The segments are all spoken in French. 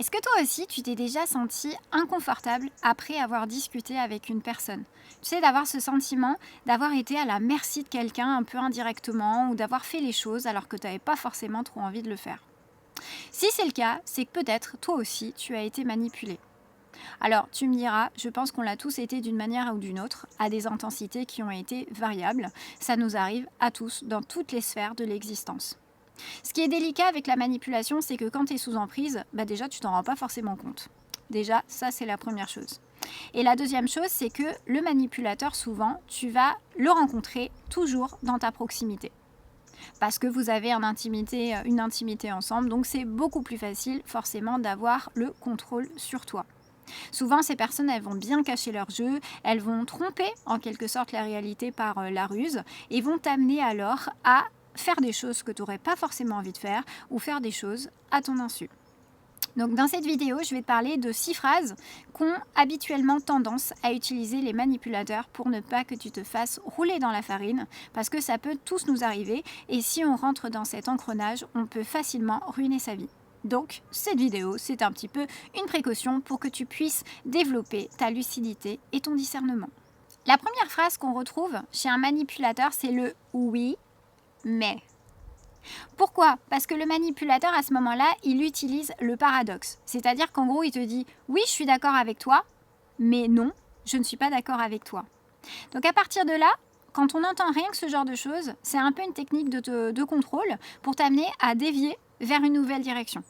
Est-ce que toi aussi, tu t'es déjà senti inconfortable après avoir discuté avec une personne? Tu sais, d'avoir ce sentiment d'avoir été à la merci de quelqu'un un peu indirectement ou d'avoir fait les choses alors que tu n'avais pas forcément trop envie de le faire. Si c'est le cas, c'est que peut-être toi aussi, tu as été manipulé. Alors, tu me diras, je pense qu'on l'a tous été d'une manière ou d'une autre, à des intensités qui ont été variables. Ça nous arrive à tous, dans toutes les sphères de l'existence. Ce qui est délicat avec la manipulation, c'est que quand tu es sous emprise, déjà tu t'en rends pas forcément compte. Déjà, ça c'est la première chose. Et la deuxième chose, c'est que le manipulateur, souvent, tu vas le rencontrer toujours dans ta proximité. Parce que vous avez une intimité ensemble, donc c'est beaucoup plus facile forcément d'avoir le contrôle sur toi. Souvent, ces personnes, elles vont bien cacher leur jeu, elles vont tromper en quelque sorte la réalité par la ruse et vont t'amener alors à faire des choses que tu n'aurais pas forcément envie de faire ou faire des choses à ton insu. Donc dans cette vidéo, je vais te parler de 6 phrases qu'ont habituellement tendance à utiliser les manipulateurs pour ne pas que tu te fasses rouler dans la farine, parce que ça peut tous nous arriver et si on rentre dans cet engrenage, on peut facilement ruiner sa vie. Donc cette vidéo, c'est un petit peu une précaution pour que tu puisses développer ta lucidité et ton discernement. La première phrase qu'on retrouve chez un manipulateur, c'est le oui, mais. Pourquoi? Parce que le manipulateur, à ce moment-là, il utilise le paradoxe. C'est-à-dire qu'en gros, il te dit « Oui, je suis d'accord avec toi, mais non, je ne suis pas d'accord avec toi. » Donc à partir de là, quand on entend rien que ce genre de choses, c'est un peu une technique de contrôle pour t'amener à dévier vers une nouvelle direction.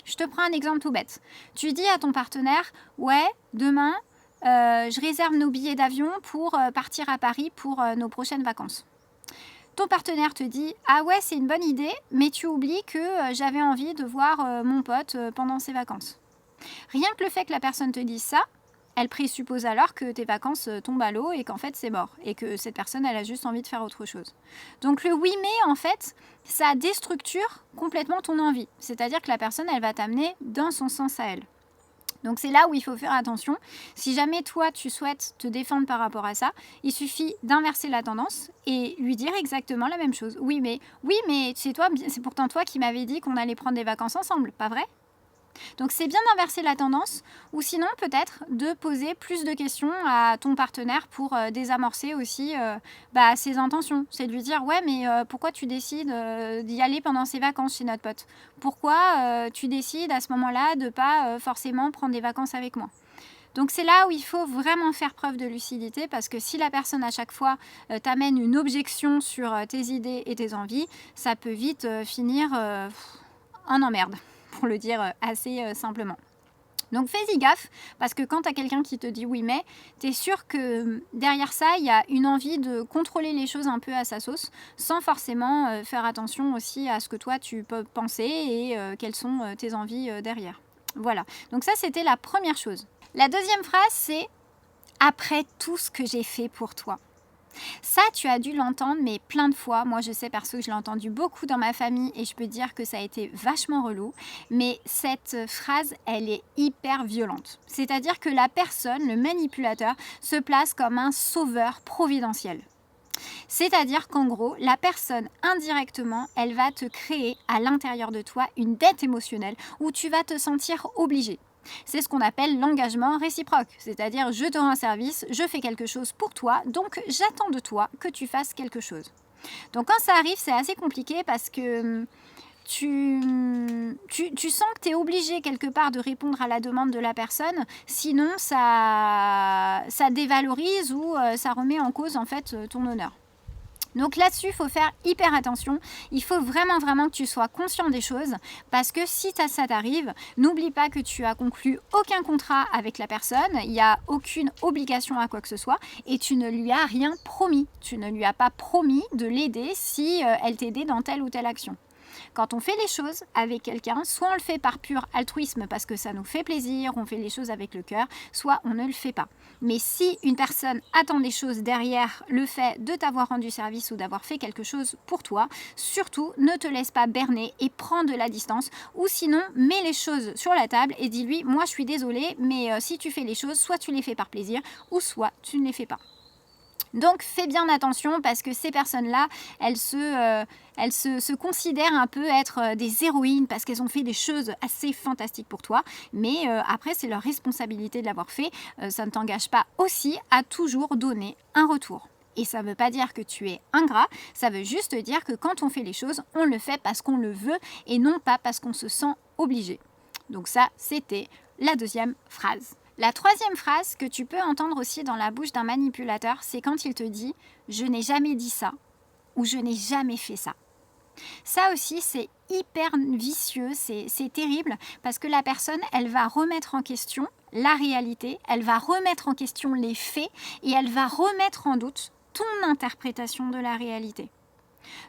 Je te prends un exemple tout bête. Tu dis à ton partenaire « Ouais, demain, je réserve nos billets d'avion pour partir à Paris pour nos prochaines vacances. » Ton partenaire te dit « Ah ouais, c'est une bonne idée, mais tu oublies que j'avais envie de voir mon pote pendant ses vacances. » Rien que le fait que la personne te dise ça, elle présuppose alors que tes vacances tombent à l'eau et qu'en fait c'est mort et que cette personne elle a juste envie de faire autre chose. Donc le oui mais en fait ça déstructure complètement ton envie. C'est-à-dire que la personne elle va t'amener dans son sens à elle. Donc c'est là où il faut faire attention. Si jamais toi tu souhaites te défendre par rapport à ça, il suffit d'inverser la tendance et lui dire exactement la même chose. Oui mais c'est pourtant toi qui m'avais dit qu'on allait prendre des vacances ensemble, pas vrai? Donc c'est bien d'inverser la tendance ou sinon peut-être de poser plus de questions à ton partenaire pour désamorcer aussi ses intentions. C'est de lui dire ouais mais pourquoi tu décides d'y aller pendant ces vacances chez notre pote? Pourquoi tu décides à ce moment-là de ne pas forcément prendre des vacances avec moi? Donc c'est là où il faut vraiment faire preuve de lucidité parce que si la personne à chaque fois t'amène une objection sur tes idées et tes envies, ça peut vite finir en emmerde, pour le dire assez simplement. Donc fais-y gaffe, parce que quand tu as quelqu'un qui te dit oui mais, tu es sûr que derrière ça, il y a une envie de contrôler les choses un peu à sa sauce, sans forcément faire attention aussi à ce que toi tu peux penser et quelles sont tes envies derrière. Voilà, donc ça c'était la première chose. La deuxième phrase c'est « après tout ce que j'ai fait pour toi ». Ça, tu as dû l'entendre, mais plein de fois. Moi, je sais perso que je l'ai entendu beaucoup dans ma famille et je peux dire que ça a été vachement relou. Mais cette phrase, elle est hyper violente. C'est-à-dire que la personne, le manipulateur, se place comme un sauveur providentiel. C'est-à-dire qu'en gros, la personne, indirectement, elle va te créer à l'intérieur de toi une dette émotionnelle où tu vas te sentir obligé. C'est ce qu'on appelle l'engagement réciproque, c'est-à-dire je te rends service, je fais quelque chose pour toi, donc j'attends de toi que tu fasses quelque chose. Donc quand ça arrive, c'est assez compliqué parce que tu sens que tu es obligé quelque part de répondre à la demande de la personne, sinon ça dévalorise ou ça remet en cause en fait ton honneur. Donc là-dessus, il faut faire hyper attention. Il faut vraiment que tu sois conscient des choses parce que si ça t'arrive, n'oublie pas que tu as conclu aucun contrat avec la personne, il n'y a aucune obligation à quoi que ce soit et tu ne lui as rien promis. Tu ne lui as pas promis de l'aider si elle t'aidait dans telle ou telle action. Quand on fait les choses avec quelqu'un, soit on le fait par pur altruisme parce que ça nous fait plaisir, on fait les choses avec le cœur, soit on ne le fait pas. Mais si une personne attend des choses derrière le fait de t'avoir rendu service ou d'avoir fait quelque chose pour toi, surtout ne te laisse pas berner et prends de la distance ou sinon mets les choses sur la table et dis-lui moi je suis désolée mais si tu fais les choses, soit tu les fais par plaisir ou soit tu ne les fais pas. Donc fais bien attention parce que ces personnes-là, elles se considèrent un peu être des héroïnes parce qu'elles ont fait des choses assez fantastiques pour toi. Mais après, c'est leur responsabilité de l'avoir fait. Ça ne t'engage pas aussi à toujours donner un retour. Et ça ne veut pas dire que tu es ingrat, ça veut juste dire que quand on fait les choses, on le fait parce qu'on le veut et non pas parce qu'on se sent obligé. Donc ça, c'était la deuxième phrase. La troisième phrase que tu peux entendre aussi dans la bouche d'un manipulateur, c'est quand il te dit « je n'ai jamais dit ça » ou « je n'ai jamais fait ça ». Ça aussi, c'est hyper vicieux, c'est terrible parce que la personne, elle va remettre en question la réalité, elle va remettre en question les faits et elle va remettre en doute ton interprétation de la réalité.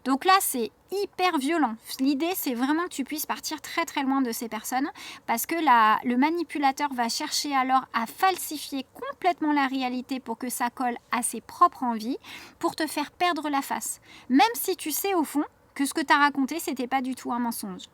Donc là, c'est hyper violent. L'idée, c'est vraiment que tu puisses partir très très loin de ces personnes parce que le manipulateur va chercher alors à falsifier complètement la réalité pour que ça colle à ses propres envies, pour te faire perdre la face. Même si tu sais au fond que ce que tu as raconté, c'était pas du tout un mensonge.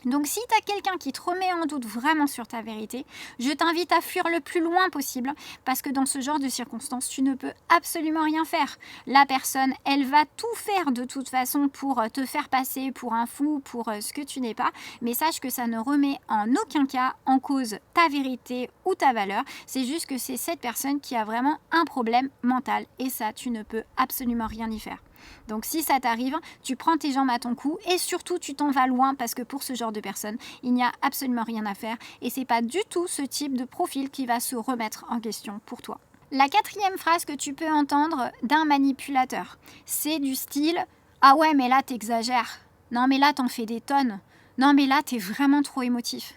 Donc si tu as quelqu'un qui te remet en doute vraiment sur ta vérité, je t'invite à fuir le plus loin possible parce que dans ce genre de circonstances, tu ne peux absolument rien faire. La personne, elle va tout faire de toute façon pour te faire passer pour un fou, pour ce que tu n'es pas, mais sache que ça ne remet en aucun cas en cause ta vérité ou ta valeur. C'est juste que c'est cette personne qui a vraiment un problème mental et ça, tu ne peux absolument rien y faire. Donc si ça t'arrive, tu prends tes jambes à ton cou et surtout tu t'en vas loin parce que pour ce genre de personnes, il n'y a absolument rien à faire et c'est pas du tout ce type de profil qui va se remettre en question pour toi. La quatrième phrase que tu peux entendre d'un manipulateur, c'est du style « Ah ouais mais là t'exagères, non mais là t'en fais des tonnes, non mais là t'es vraiment trop émotif ».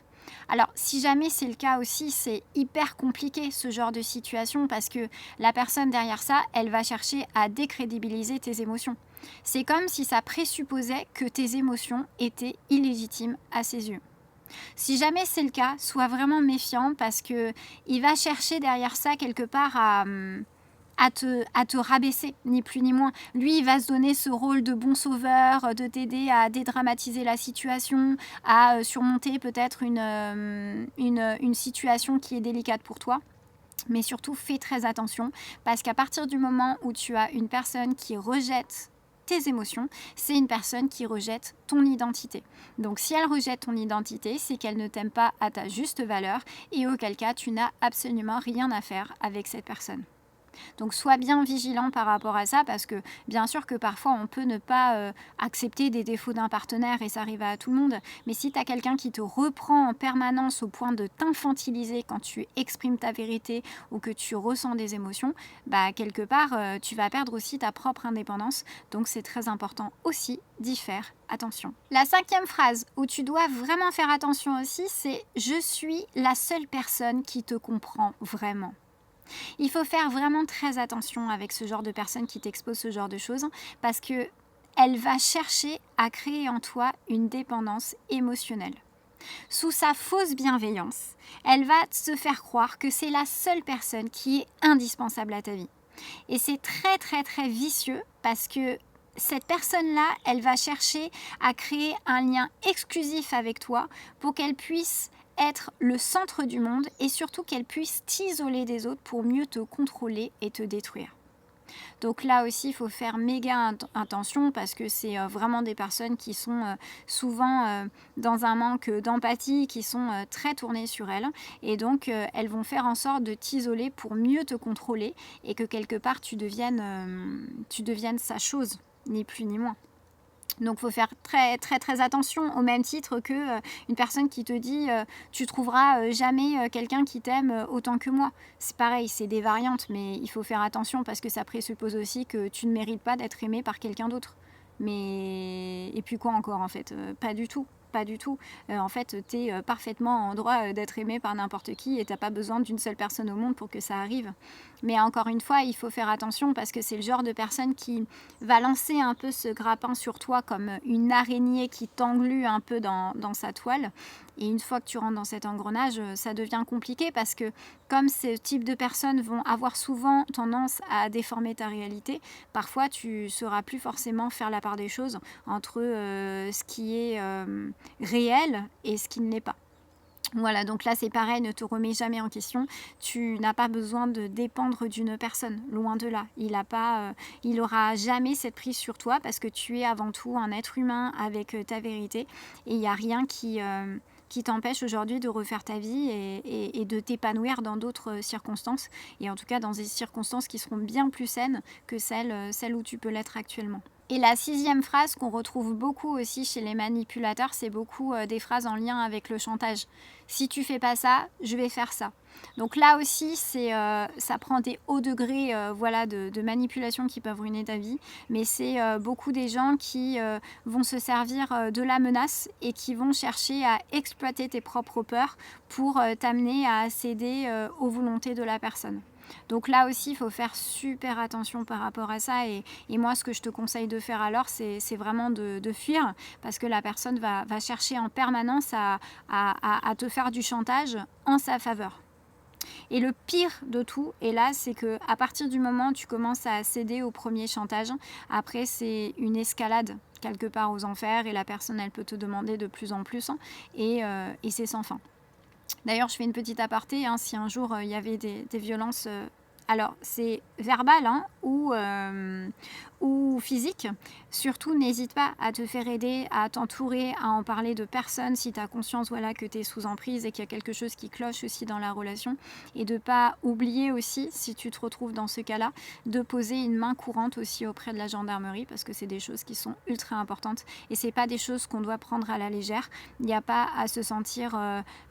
Alors, si jamais c'est le cas aussi, c'est hyper compliqué ce genre de situation parce que la personne derrière ça, elle va chercher à décrédibiliser tes émotions. C'est comme si ça présupposait que tes émotions étaient illégitimes à ses yeux. Si jamais c'est le cas, sois vraiment méfiant parce que il va chercher derrière ça quelque part à te rabaisser, ni plus ni moins. Lui, il va se donner ce rôle de bon sauveur, de t'aider à dédramatiser la situation, à surmonter peut-être une situation qui est délicate pour toi. Mais surtout, fais très attention parce qu'à partir du moment où tu as une personne qui rejette tes émotions, c'est une personne qui rejette ton identité. Donc si elle rejette ton identité, c'est qu'elle ne t'aime pas à ta juste valeur et auquel cas tu n'as absolument rien à faire avec cette personne. Donc sois bien vigilant par rapport à ça parce que bien sûr que parfois on peut ne pas accepter des défauts d'un partenaire et ça arrive à tout le monde, mais si tu as quelqu'un qui te reprend en permanence au point de t'infantiliser quand tu exprimes ta vérité ou que tu ressens des émotions, bah quelque part tu vas perdre aussi ta propre indépendance, donc c'est très important aussi d'y faire attention. La cinquième phrase où tu dois vraiment faire attention aussi, c'est « Je suis la seule personne qui te comprend vraiment ». Il faut faire vraiment très attention avec ce genre de personne qui t'expose ce genre de choses parce que elle va chercher à créer en toi une dépendance émotionnelle. Sous sa fausse bienveillance, elle va se faire croire que c'est la seule personne qui est indispensable à ta vie. Et c'est très très très vicieux parce que cette personne-là, elle va chercher à créer un lien exclusif avec toi pour qu'elle puisse être le centre du monde et surtout qu'elle puisse t'isoler des autres pour mieux te contrôler et te détruire. Donc là aussi, il faut faire méga attention parce que c'est vraiment des personnes qui sont souvent dans un manque d'empathie, qui sont très tournées sur elles. Et donc, elles vont faire en sorte de t'isoler pour mieux te contrôler et que quelque part, tu deviennes sa chose, ni plus ni moins. Donc il faut faire très très très attention au même titre que une personne qui te dit tu trouveras jamais quelqu'un qui t'aime autant que moi. C'est pareil, c'est des variantes, mais il faut faire attention parce que ça présuppose aussi que tu ne mérites pas d'être aimé par quelqu'un d'autre. Mais et puis quoi encore en fait, pas du tout. Pas du tout. En fait, tu es parfaitement en droit d'être aimé par n'importe qui et tu n'as pas besoin d'une seule personne au monde pour que ça arrive. Mais encore une fois, il faut faire attention parce que c'est le genre de personne qui va lancer un peu ce grappin sur toi comme une araignée qui t'englue un peu dans sa toile. Et une fois que tu rentres dans cet engrenage, ça devient compliqué parce que comme ce type de personnes vont avoir souvent tendance à déformer ta réalité, parfois tu ne sauras plus forcément faire la part des choses entre ce qui est réel et ce qui ne l'est pas. Voilà, donc là c'est pareil, ne te remets jamais en question. Tu n'as pas besoin de dépendre d'une personne, loin de là. Il aura jamais cette prise sur toi parce que tu es avant tout un être humain avec ta vérité et il n'y a rien qui t'empêche aujourd'hui de refaire ta vie et de t'épanouir dans d'autres circonstances et en tout cas dans des circonstances qui seront bien plus saines que celles où tu peux l'être actuellement. Et la 6e phrase qu'on retrouve beaucoup aussi chez les manipulateurs, c'est beaucoup des phrases en lien avec le chantage. Si tu fais pas ça, je vais faire ça. Donc là aussi, ça prend des hauts degrés voilà, de manipulation qui peuvent ruiner ta vie, mais c'est beaucoup des gens qui vont se servir de la menace et qui vont chercher à exploiter tes propres peurs pour t'amener à céder aux volontés de la personne. Donc là aussi, il faut faire super attention par rapport à ça. Et moi, ce que je te conseille de faire alors, c'est vraiment de fuir parce que la personne va chercher en permanence à te faire du chantage en sa faveur. Et le pire de tout, et là, c'est qu'à partir du moment où tu commences à céder au premier chantage, après, c'est une escalade quelque part aux enfers et la personne, elle peut te demander de plus en plus et c'est sans fin. D'ailleurs, je fais une petite aparté, hein, si un jour il y avait des violences, alors c'est verbal hein, ou physique, surtout n'hésite pas à te faire aider, à t'entourer, à en parler de personnes si tu as conscience voilà, que tu es sous emprise et qu'il y a quelque chose qui cloche aussi dans la relation. Et de ne pas oublier aussi, si tu te retrouves dans ce cas-là, de poser une main courante aussi auprès de la gendarmerie parce que c'est des choses qui sont ultra importantes et c'est pas des choses qu'on doit prendre à la légère. Il n'y a pas à se sentir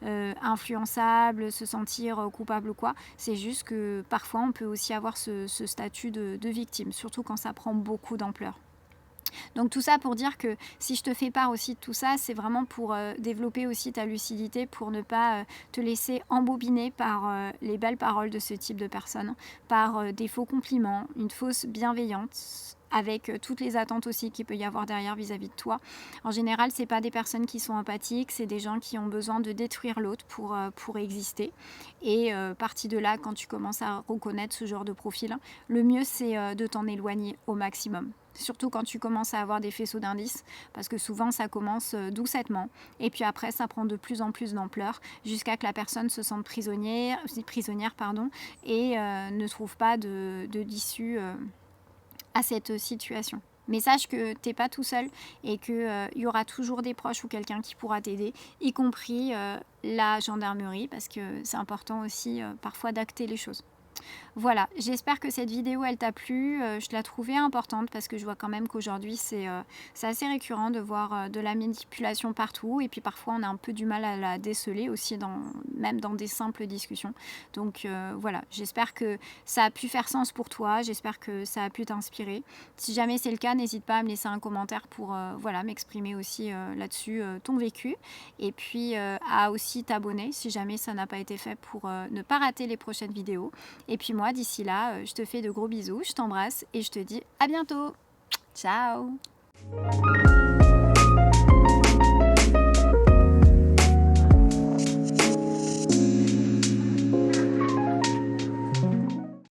influençable, se sentir coupable ou quoi. C'est juste que parfois on peut aussi avoir ce statut de victime, surtout quand ça prend beaucoup d'ampleur. Donc tout ça pour dire que si je te fais part aussi de tout ça, c'est vraiment pour développer aussi ta lucidité, pour ne pas te laisser embobiner par les belles paroles de ce type de personnes, par des faux compliments, une fausse bienveillance avec toutes les attentes aussi qu'il peut y avoir derrière vis-à-vis de toi. En général, c'est pas des personnes qui sont empathiques, c'est des gens qui ont besoin de détruire l'autre pour exister. Et parti de là, quand tu commences à reconnaître ce genre de profil, le mieux c'est de t'en éloigner au maximum. Surtout quand tu commences à avoir des faisceaux d'indices, parce que souvent ça commence doucettement, et puis après ça prend de plus en plus d'ampleur, jusqu'à que la personne se sente prisonnière et ne trouve pas d'issue à cette situation. Mais sache que tu n'es pas tout seul et qu'il y aura toujours des proches ou quelqu'un qui pourra t'aider, y compris la gendarmerie, parce que c'est important aussi parfois d'acter les choses. Voilà, j'espère que cette vidéo elle t'a plu, je la trouvais importante parce que je vois quand même qu'aujourd'hui c'est assez récurrent de voir de la manipulation partout et puis parfois on a un peu du mal à la déceler aussi même dans des simples discussions. Donc voilà, j'espère que ça a pu faire sens pour toi, j'espère que ça a pu t'inspirer. Si jamais c'est le cas, n'hésite pas à me laisser un commentaire pour voilà, m'exprimer aussi là-dessus ton vécu et puis à aussi t'abonner si jamais ça n'a pas été fait pour ne pas rater les prochaines vidéos. Et puis moi, d'ici là, je te fais de gros bisous, je t'embrasse et je te dis à bientôt. Ciao!